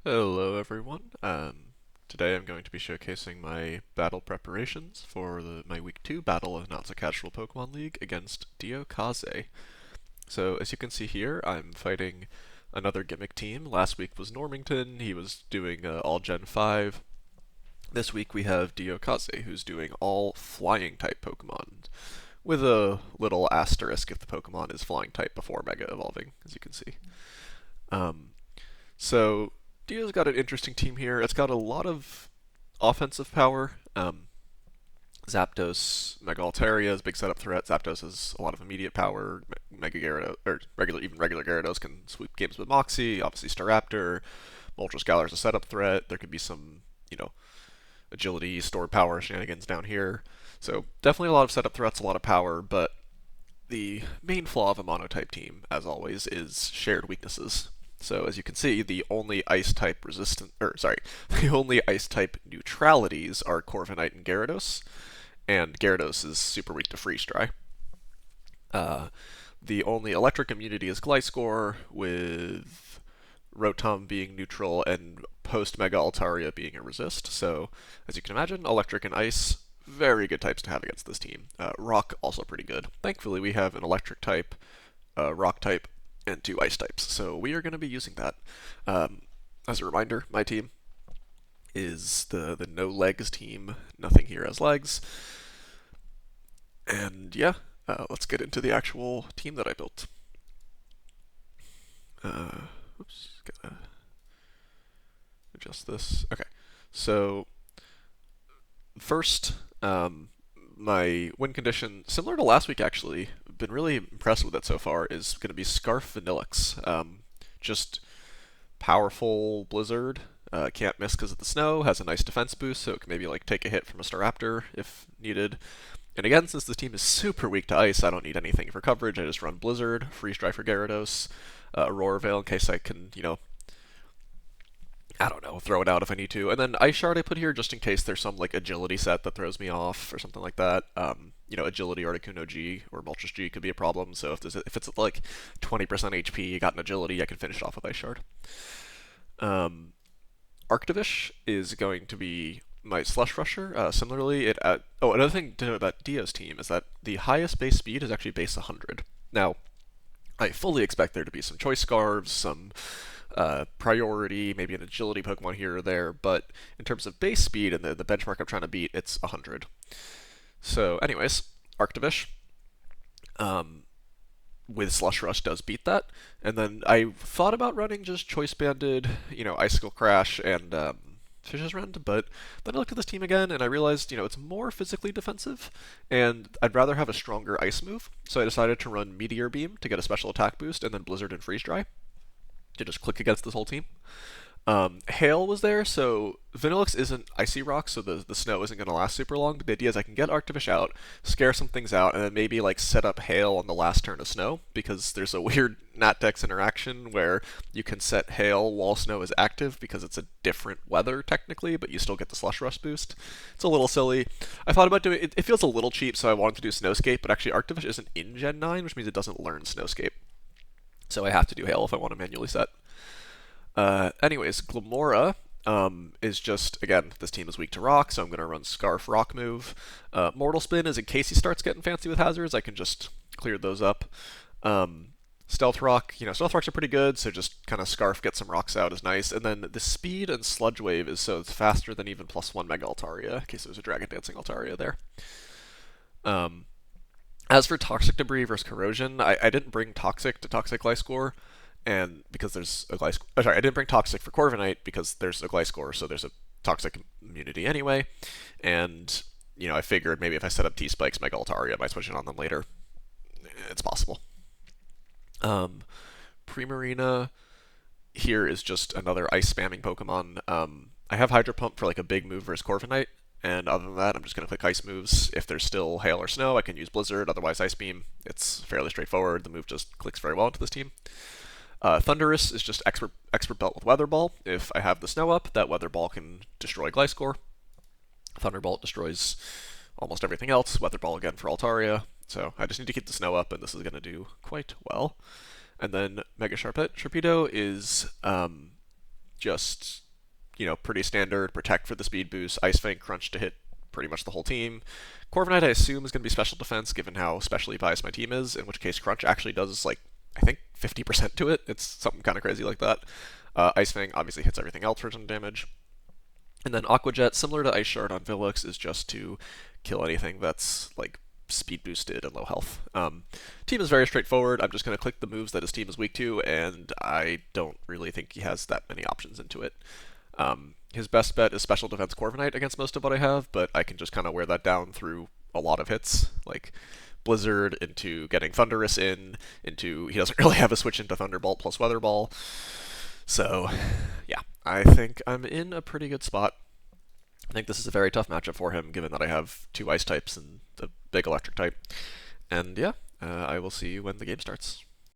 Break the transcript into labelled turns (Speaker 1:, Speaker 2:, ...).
Speaker 1: Hello everyone. Today I'm going to be showcasing my battle preparations for my Week 2 battle of Not So Casual Pokemon League against DioKaze. So as you can see here, I'm fighting another gimmick team. Last week was Normington, he was doing all Gen 5. This week we have DioKaze, who's doing all flying type Pokemon, with a little asterisk if the Pokemon is flying type before Mega Evolving, as you can see. Um, So Dio's got an interesting team here. It's got a lot of offensive power. Zapdos, Mega Altaria is a big setup threat. Zapdos has a lot of immediate power. Mega Gyarados, or regular Gyarados can sweep games with Moxie. Obviously, Staraptor, Moltres Galar is a setup threat. There could be some, agility, stored power shenanigans down here. So definitely a lot of setup threats, a lot of power, but the main flaw of a monotype team, as always, is shared weaknesses. So as you can see, the only ice type the only ice type neutralities are Corviknight and Gyarados, and Gyarados is super weak to Freeze Dry. Uh, the only electric immunity is Gliscor, with Rotom being neutral and post Mega Altaria being a resist. So as you can imagine, electric and ice, very good types to have against this team. Rock also pretty good. Thankfully, we have an electric type, rock type, and two ice types. So we are going to be using that. As a reminder, my team is the no legs team. Nothing here has legs. And yeah, let's get into the actual team that I built. Oops, gotta adjust this. Okay, so first, my win condition, similar to last week actually, been really impressed with it so far, is going to be Scarf Vanillix. Just powerful Blizzard. Can't miss because of the snow. Has a nice defense boost, so it can maybe like take a hit from a Staraptor if needed. And again, since this team is super weak to ice, I don't need anything for coverage. I just run Blizzard, Freeze Dry for Gyarados, Aurora Veil in case I can, I don't know, throw it out if I need to. And then Ice Shard I put here just in case there's some like agility set that throws me off or something like that. Agility Articuno G or Moltres G could be a problem. So if it's like 20% HP, you got an agility, I can finish it off with Ice Shard. Arctivish is going to be my Slush Rusher. Similarly, another thing to know about Dio's team is that the highest base speed is actually base 100. Now, I fully expect there to be some choice scarves, some priority, maybe an agility Pokemon here or there, but in terms of base speed and the benchmark I'm trying to beat, it's 100. So, anyways, Arctivish with Slush Rush does beat that. And then I thought about running just Choice Banded, Icicle Crash and Fish's Rend, but then I looked at this team again and I realized, it's more physically defensive, and I'd rather have a stronger ice move, so I decided to run Meteor Beam to get a special attack boost, and then Blizzard and Freeze Dry to just click against this whole team. Hail was there, so Vanillix isn't Icy Rock, so the snow isn't going to last super long, but the idea is I can get Arctivish out, scare some things out, and then maybe like set up Hail on the last turn of snow, because there's a weird Natdex interaction where you can set Hail while snow is active because it's a different weather technically, but you still get the Slush Rush boost. It's a little silly. I thought about doing it, it feels a little cheap, so I wanted to do Snowscape, but actually Arctivish isn't in Gen 9, which means it doesn't learn Snowscape. So I have to do Hail if I want to manually set. Anyways, Glamora is just, again, this team is weak to rock, so I'm going to run Scarf Rock move. Mortal Spin is in case he starts getting fancy with hazards, I can just clear those up. Stealth Rock, Stealth Rocks are pretty good, so just kind of Scarf, get some rocks out is nice. And then the speed and Sludge Wave is so it's faster than even +1 Mega Altaria, in case there's a Dragon Dancing Altaria there. As for Toxic Debris versus Corrosion, I didn't bring Toxic to Toxic Gliscor, and because there's a Gliscor, I didn't bring Toxic for Corviknight because there's a Gliscor, so there's a Toxic immunity anyway, and I figured maybe if I set up T-Spikes, Mega Altaria, I might switch it on them later. It's possible. Primarina here is just another ice spamming Pokemon. I have Hydro Pump for like a big move versus Corviknight, and other than that, I'm just going to click Ice moves. If there's still Hail or Snow, I can use Blizzard, otherwise Ice Beam. It's fairly straightforward. The move just clicks very well into this team. Thundurus is just expert belt with Weather Ball. If I have the snow up, that Weather Ball can destroy Gliscor. Thunderbolt destroys almost everything else. Weather Ball again for Altaria. So I just need to keep the snow up, and this is going to do quite well. And then Mega Sharpedo is just, pretty standard. Protect for the speed boost, Ice Fang Crunch to hit pretty much the whole team. Corviknight I assume is going to be special defense given how specially biased my team is, in which case Crunch actually does like, I think 50% to it. It's something kind of crazy like that. Ice Fang obviously hits everything else for some damage. And then Aqua Jet, similar to Ice Shard on Vilux, is just to kill anything that's like speed boosted and low health. Team is very straightforward. I'm just going to click the moves that his team is weak to, and I don't really think he has that many options into it. His best bet is Special Defense Corviknight against most of what I have, but I can just kind of wear that down through a lot of hits, like Blizzard into getting Thunderous into he doesn't really have a switch into Thunderbolt plus Weather Ball. So, yeah, I think I'm in a pretty good spot. I think this is a very tough matchup for him, given that I have two ice types and the big electric type. And yeah, I will see you when the game starts.